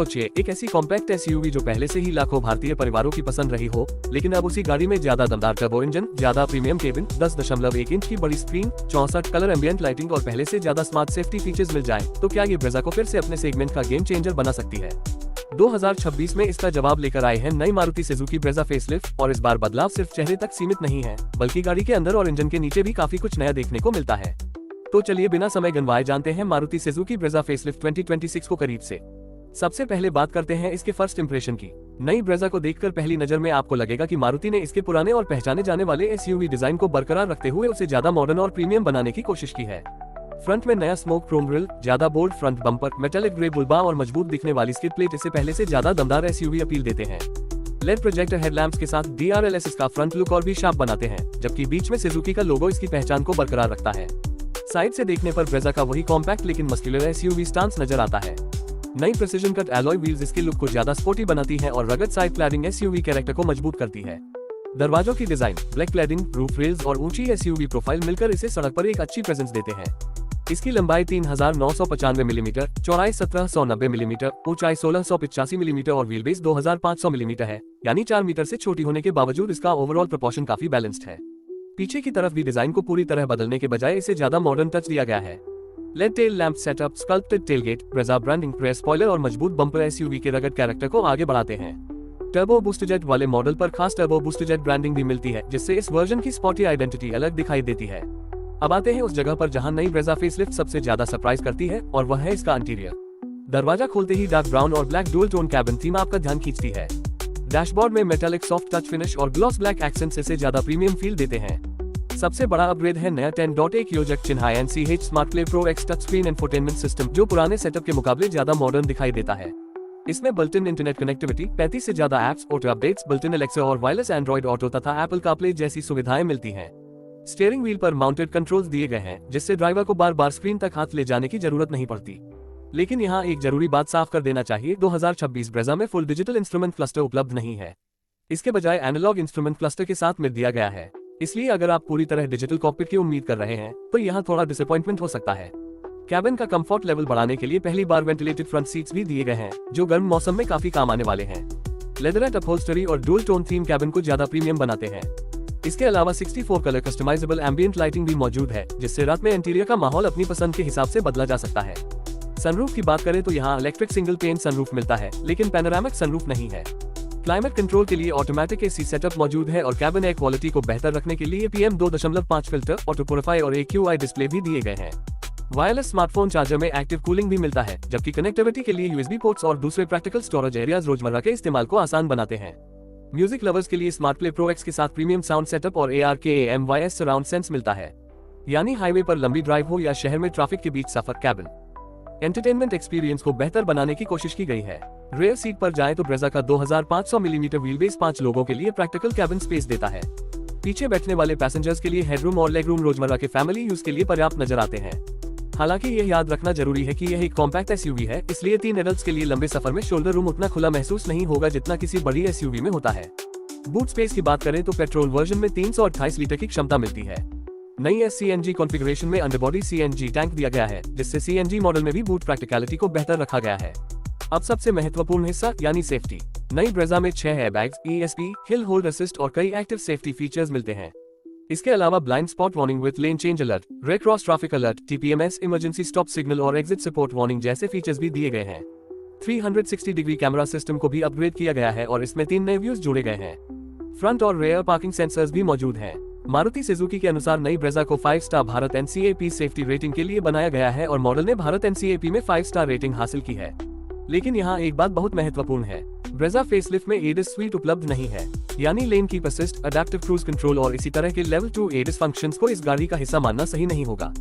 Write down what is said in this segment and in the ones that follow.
सोचिए, एक ऐसी कॉम्पैक्ट एसयूवी जो पहले से ही लाखों भारतीय परिवारों की पसंद रही हो, लेकिन अब उसी गाड़ी में ज्यादा दमदार टर्बो इंजन, ज्यादा प्रीमियम केबिन, 10.1 इंच की बड़ी स्क्रीन, 64 कलर एम्बिएंट लाइटिंग और पहले से ज्यादा स्मार्ट सेफ्टी फीचर्स मिल जाए, तो क्या ये ब्रेजा को फिर से अपने सेगमेंट का गेम चेंजर बना सकती है? 2026 में इसका जवाब लेकर आए हैं नई मारुति सुजुकी ब्रेजा फेसलिफ्ट, और इस बार बदलाव सिर्फ चेहरे तक सीमित नहीं है, बल्कि गाड़ी के अंदर और इंजन के नीचे भी काफी कुछ नया देखने को मिलता है। तो चलिए बिना समय गंवाए जानते हैं मारुति सुजुकी ब्रेजा फेसलिफ्ट 2026 को करीब से। सबसे पहले बात करते हैं इसके फर्स्ट इंप्रेशन की। नई ब्रेजा को देखकर पहली नजर में आपको लगेगा कि मारुति ने इसके पुराने और पहचाने जाने वाले एसयूवी डिजाइन को बरकरार रखते हुए उसे ज्यादा मॉडर्न और प्रीमियम बनाने की कोशिश की है। फ्रंट में नया स्मोक क्रोम ग्रिल, ज्यादा bold front bumper, metallic grey बुलबा और मजबूत दिखने वाली स्किड प्लेट इसे पहले से ज्यादा दमदार एसयूवी अपील देते हैं। लेड प्रोजेक्टर हेडलैम्प्स के साथ DRLS इसका फ्रंट लुक और भी शार्प बनाते हैं, जबकि बीच में सुजुकी का लोगो इसकी पहचान को बरकरार रखता है। साइड से देखने पर ब्रेजा का वही कॉम्पैक्ट लेकिन मस्कुलर एसयूवी स्टांस नजर आता है। नई प्रिसिजन कट एलॉय व्हील्स इसके लुक को ज्यादा स्पोर्टी बनाती हैं और rugged side cladding SUV character को मजबूत करती है। दरवाजों की design, black cladding, roof rails और ऊंची एसयूवी प्रोफाइल मिलकर इसे सड़क पर एक अच्छी प्रेजेंस देते हैं। इसकी लंबाई 3995 मिलीमीटर, चौड़ाई 1790 मिलीमीटर, ऊंचाई 1685 मिलीमीटर और व्हील बेस 2500 मिलीमीटर है, यानी 4 मीटर से छोटी होने के बावजूद इसका ओवरऑल प्रोपोर्शन काफी बैलेंस्ड है। पीछे की तरफ भी डिजाइन को पूरी तरह बदलने के बजाय इसे ज्यादा मॉडर्न टच दिया गया है। Lead tail lamp setup, sculpted tailgate, Brezza branding, press spoiler और मजबूत बम्पर एसयूवी के रगड कैरेक्टर को आगे बढ़ाते हैं। टर्बो बूस्टजेट वाले मॉडल पर खास टर्बो बूस्टजेट ब्रांडिंग भी मिलती है, जिससे इस वर्जन की स्पॉटी आइडेंटिटी अलग दिखाई देती है। अब आते हैं उस जगह पर जहां नई ब्रेजा फेसलिफ्ट सबसे ज्यादा सरप्राइज करती है, और वह है इसका इंटीरियर। दरवाजा खोलते ही डार्क ब्राउन और black dual tone cabin theme आपका ध्यान खींचती है। डैशबोर्ड में मेटालिक सॉफ्ट टच फिनिश और ग्लॉस ब्लैक एक्सेंट्स इसे ज्यादा प्रीमियम फील देते हैं। सबसे बड़ा अपग्रेड है नया 10.1 योजक चिन्हाई NCH smart play pro X touch screen infotainment system, जो पुराने सेटअप के मुकाबले ज्यादा मॉडर्न दिखाई देता है। इसमें बिल्ट इन इंटरनेट कनेक्टिविटी, 35 से ज्यादा apps, auto updates, built in Alexa और वायरलेस एंड्रॉइड ऑटो तथा एप्पल कारप्ले जैसी सुविधाएं मिलती हैं। स्टीयरिंग व्हील पर माउंटेड कंट्रोल्स दिए गए हैं, जिससे ड्राइवर को बार बार स्क्रीन तक हाथ ले जाने की जरूरत नहीं पड़ती। लेकिन यहाँ एक जरूरी बात साफ कर देना चाहिए, 2026 ब्रेजा में फुल डिजिटल इंस्ट्रूमेंट क्लस्टर उपलब्ध नहीं है। इसके बजाय एनालॉग इंस्ट्रूमेंट क्लस्टर के साथ मिल दिया गया है। इसलिए अगर आप पूरी तरह डिजिटल कॉकपिट की उम्मीद कर रहे हैं, तो यहाँ थोड़ा डिसअपॉइंटमेंट हो सकता है। कैबिन का कंफर्ट लेवल बढ़ाने के लिए पहली बार वेंटिलेटेड फ्रंट सीट्स भी दिए गए हैं, जो गर्म मौसम में काफी काम आने वाले हैं। लेदरएट अपहोल्स्टरी और डुअल टोन थीम कैबिन को ज्यादा प्रीमियम बनाते हैं। इसके अलावा 64 कलर कस्टमाइजेबल एम्बिएंट लाइटिंग भी मौजूद है, जिससे रात में इंटीरियर का माहौल अपनी पसंद के हिसाब से बदला जा सकता है। सनरूफ की बात करें तो यहाँ इलेक्ट्रिक सिंगल पेन सनरूफ मिलता है, लेकिन पैनोरामिक सनरूफ नहीं है। क्लाइमेट कंट्रोल के लिए ऑटोमेटिक एसी सेटअप मौजूद है और कैबिन एयर क्वालिटी को बेहतर रखने के लिए PM 2.5 फिल्टर, ऑटो प्योरीफाई और AQI डिस्प्ले भी दिए गए हैं। वायरलेस स्मार्टफोन चार्जर में एक्टिव कूलिंग भी मिलता है, जबकि कनेक्टिविटी के लिए USB पोर्ट्स और दूसरे प्रैक्टिकल स्टोरेज एरियाज रोजमर्रा के इस्तेमाल को आसान बनाते हैं। म्यूजिक लवर्स के लिए स्मार्ट प्ले प्रो X के साथ प्रीमियम साउंड सेटअप और ARKAMYS सराउंड सेंस मिलता है, यानी हाईवे पर लंबी ड्राइव हो या शहर में ट्रैफिक के बीच सफर, कैबिन एंटरटेनमेंट एक्सपीरियंस को बेहतर बनाने की कोशिश की गई है। रेयर सीट पर जाएं तो ब्रेजा का 2500 मिलीमीटर व्हीलबेस 5 लोगों के लिए प्रैक्टिकल कैबिन स्पेस देता है। पीछे बैठने वाले पैसेंजर्स के लिए हेडरूम और लेग रूम रोजमर्रा के फैमिली यूज के लिए पर्याप्त नजर आते हैं। हालांकि यह याद रखना जरूरी है कि यह एक कॉम्पैक्ट एसयूवी है, इसलिए 3 एडल्ट्स के लिए लंबे सफर में शोल्डर रूम उतना खुला महसूस नहीं होगा जितना किसी बड़ी एसयूवी में होता है। बूट स्पेस की बात करें तो पेट्रोल वर्जन में 328 लीटर की क्षमता मिलती है। नई CNG कॉन्फ़िगरेशन में अंडरबॉडी CNG टैंक दिया गया है, जिससे CNG मॉडल में भी बूट प्रैक्टिकलिटी को बेहतर रखा गया है। अब सबसे महत्वपूर्ण हिस्सा यानी सेफ्टी। नई ब्रेजा में 6 airbags, ESP, hill hold assist और कई एक्टिव सेफ्टी फीचर्स मिलते हैं। इसके अलावा blind spot warning with lane change alert, red cross traffic alert, TPMS, emergency stop signal और एग्जिट सपोर्ट वार्निंग जैसे फीचर्स भी दिए गए हैं। 360 डिग्री कैमरा सिस्टम को भी अपग्रेड किया गया है और इसमें 3 नए व्यूज जोड़े गए हैं। फ्रंट और रेयर पार्किंग सेंसर्स भी मौजूद हैं। मारुति सुजुकी के अनुसार नई ब्रेजा को 5 star Bharat NCAP safety rating के लिए बनाया गया है और मॉडल ने भारत NCAP में 5 स्टार रेटिंग हासिल की है। लेकिन यहाँ एक बात बहुत महत्वपूर्ण है, ब्रेजा फेसलिफ्ट में ADAS स्वीट उपलब्ध नहीं है, यानी lane keep assist, adaptive cruise control और इसी तरह के लेवल 2 ADAS फंक्शंस को इस गाड़ी का हिस्सा मानना सही नहीं होगा।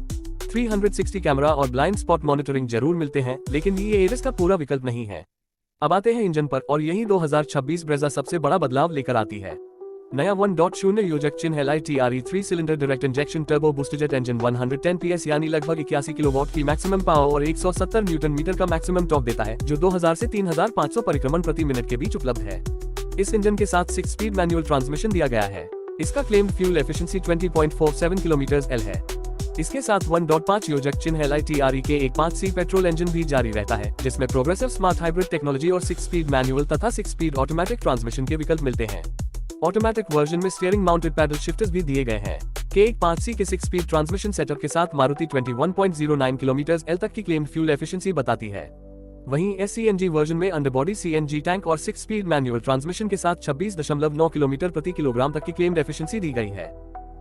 360 कैमरा और ब्लाइंड स्पॉट मॉनिटरिंग जरूर मिलते हैं, लेकिन ये ADAS का पूरा विकल्प नहीं है। अब आते हैं इंजन पर, और यही 2026 ब्रेजा सबसे बड़ा बदलाव लेकर आती है। नया 1.0 योजक चिन्ह LiTRE 3 cylinder direct injection turbo boosterjet engine 110 PS यानी लगभग 81 किलोवाट की मैक्सिमम पावर और 170 न्यूटन मीटर का मैक्सिमम टॉर्क देता है, जो 2000 से 3500 परिक्रमण प्रति मिनट के बीच उपलब्ध है। इस इंजन के साथ 6 स्पीड मैनुअल ट्रांसमिशन दिया गया है। इसका claimed fuel efficiency 20.47 kilometre L है। इसके साथ 1.5 योजक चिन्ह LITRE के 1.5C पेट्रोल इंजन भी जारी रहता है, जिसमें प्रोग्रेसिव स्मार्ट हाइब्रिड टेक्नोलॉजी और 6 स्पीड मैनुअल तथा 6 स्पीड ऑटोमेटिक ट्रांसमिशन के विकल्प मिलते हैं। ऑटोमेटिक वर्जन में स्टीयरिंग माउंटेड पैडल शिफ्टर्स भी दिए गए हैं। के 1.5C के 6 स्पीड ट्रांसमिशन सेटअप के साथ मारुति 21.09 किलोमीटर L तक की क्लेम्ड फ्यूल एफिशिएंसी बताती है। वहीं SCNG वर्जन में अंडरबॉडी CNG टैंक और 6 स्पीड मैनुअल ट्रांसमिशन के साथ 26.9 किलोमीटर प्रति किलोग्राम तक की क्लेम्ड एफिशिएंसी दी गई है।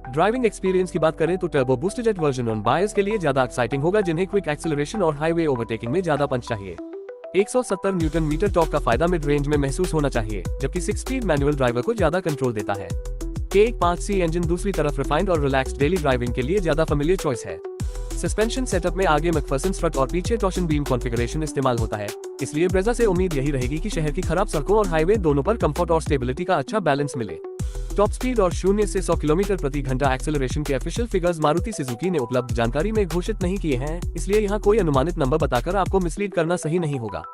ड्राइविंग एक्सपीरियंस की बात करें तो टर्बो बूस्टेड जेट वर्जन उन बायर्स के लिए ज्यादा एक्साइटिंग होगा जिन्हें क्विक एक्सेलरेशन और हाईवे ओवरटेकिंग में ज्यादा पंच चाहिए। 170 न्यूटन मीटर टॉर्क का फायदा मिड रेंज में महसूस होना चाहिए, जबकि 6 स्पीड मैनुअल ड्राइवर को ज्यादा कंट्रोल देता है। के 1.5C इंजन दूसरी तरफ रिफाइंड और रिलैक्स्ड डेली ड्राइविंग के लिए ज्यादा फेमिलियर चॉइस है। सस्पेंशन सेटअप में आगे मैकफर्सन स्ट्रट और पीछे टॉर्शन बीम कॉन्फ़िगरेशन इस्तेमाल होता है, इसलिए ब्रेजा से उम्मीद यही रहेगी कि शहर की खराब सड़कों और हाईवे दोनों पर कंफर्ट और स्टेबिलिटी का अच्छा बैलेंस मिले। टॉप स्पीड और 0 से 100 किलोमीटर प्रति घंटा एक्सेलरेशन के ऑफिशियल फिगर्स मारुति सुजुकी ने उपलब्ध जानकारी में घोषित नहीं किए हैं, इसलिए यहाँ कोई अनुमानित नंबर बताकर आपको मिसलीड करना सही नहीं होगा।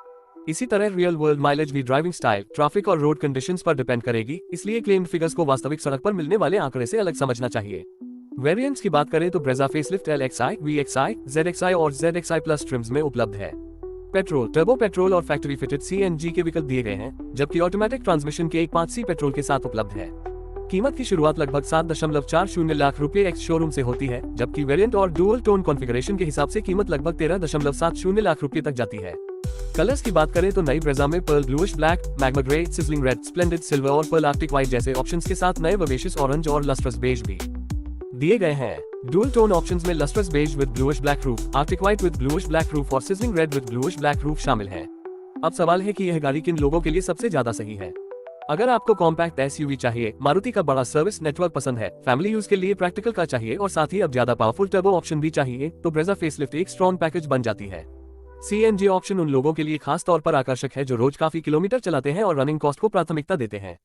इसी तरह रियल वर्ल्ड माइलेज भी ड्राइविंग स्टाइल, ट्रैफिक और रोड कंडीशंस पर डिपेंड करेगी, इसलिए क्लेम्ड फिगर्स को वास्तविक सड़क पर मिलने वाले आंकड़े से अलग समझना चाहिए। वेरिएंट्स की बात करें तो Brezza facelift LXi, VXi, ZXi और ZXi प्लस ट्रिम्स में उपलब्ध है। पेट्रोल, टर्बो पेट्रोल और फैक्ट्री फिटेड CNG के विकल्प दिए गए हैं, जबकि ऑटोमेटिक ट्रांसमिशन के 1.5C पेट्रोल के साथ उपलब्ध है। कीमत की शुरुआत लगभग 7.40 लाख रुपए एक्स शोरूम से होती है, जबकि वेरिएंट और डुअल टोन कॉन्फ़िगरेशन के हिसाब से कीमत लगभग 13.70 लाख रुपए तक जाती है। कलर्स की बात करें तो नई ब्रेजा में pearl bluish black, magma grey, sizzling red, splendid silver और पर्ल आर्कटिक व्हाइट जैसे ऑप्शंस के साथ नए विवेशियस ऑरेंज और लस्ट्रस बेज भी दिए गए हैं। डुअल टोन ऑप्शंस में lustrous beige with bluish black roof, arctic white with bluish black roof और sizzling red with bluish black roof शामिल है। अब सवाल है कि यह गाड़ी किन लोगों के लिए सबसे ज्यादा सही है। अगर आपको कॉम्पैक्ट SUV चाहिए, मारुति का बड़ा सर्विस नेटवर्क पसंद है, फैमिली यूज के लिए प्रैक्टिकल का चाहिए और साथ ही अब ज्यादा पावरफुल टर्बो ऑप्शन भी चाहिए, तो ब्रेजा फेसलिफ्ट एक स्ट्रॉन्ग पैकेज बन जाती है। CNG ऑप्शन उन लोगों के लिए खास तौर पर आकर्षक है जो रोज काफी किलोमीटर चलाते हैं और रनिंग कॉस्ट को प्राथमिकता देते हैं।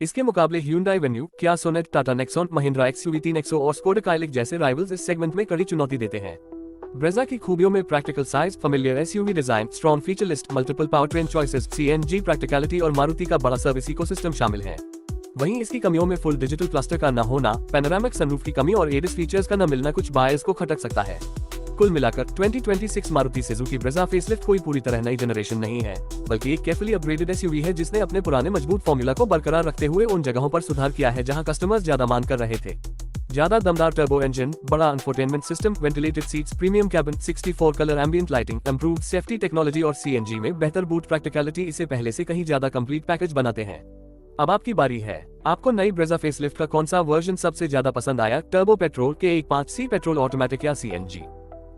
इसके मुकाबले Hyundai Venue, Kia Sonet, Tata Nexon, Mahindra XUV3 Nexo और स्कोडा काइलिक जैसे राइवल्स इस सेगमेंट में कड़ी चुनौती देते हैं। ब्रेजा की खूबियों में practical size, familiar SUV design, strong feature list, multiple powertrain choices, CNG practicality और मारुति का बड़ा सर्विस इकोसिस्टम शामिल है। वहीं इसकी कमियों में फुल डिजिटल क्लस्टर का न होना, पैनोरामिक सनरूफ की कमी और ADAS फीचर्स का न मिलना कुछ बायर्स को खटक सकता है। कुल मिलाकर 2026 मारुति सुजुकी ब्रेजा फेसलिफ्ट कोई पूरी तरह नई जनरेशन नहीं है, बल्कि एक केयरफुली अपग्रेडेड SUV है जिसने अपने पुराने मजबूत फॉर्मूला को बरकरार रखते हुए उन जगहों पर सुधार किया है जहां कस्टमर्स ज्यादा मांग कर रहे थे। ज्यादा दमदार टर्बो इंजन, बड़ा infotainment system, ventilated seats, premium cabin, 64 colour ambient lighting, improved safety technology और CNG में बेहतर बूट प्रैक्टिकलिटी इसे पहले से कहीं ज्यादा कंप्लीट पैकेज बनाते हैं। अब आपकी बारी है, आपको नई ब्रेजा फेसलिफ्ट का कौन सा वर्जन सबसे ज्यादा पसंद आया, टर्बो पेट्रोल, के 1.5C पेट्रोल ऑटोमेटिक या CNG?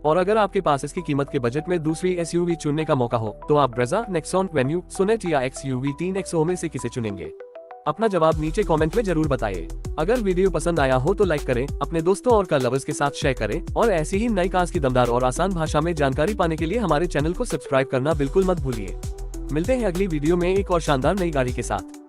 और अगर आपके पास इसकी कीमत के बजट में दूसरी SUV चुनने का मौका हो तो आप ब्रेजा, नेक्सॉन, वेन्यू, सोनेट या XUV3 Nexo में से किसे चुनेंगे? अपना जवाब नीचे कमेंट में जरूर बताइए। अगर वीडियो पसंद आया हो तो लाइक करें, अपने दोस्तों और कार लवर्स के साथ शेयर करें और ऐसी ही नई कार्स की दमदार और आसान भाषा में जानकारी पाने के लिए हमारे चैनल को सब्सक्राइब करना बिल्कुल मत भूलिए। मिलते हैं अगली वीडियो में एक और शानदार नई गाड़ी के साथ।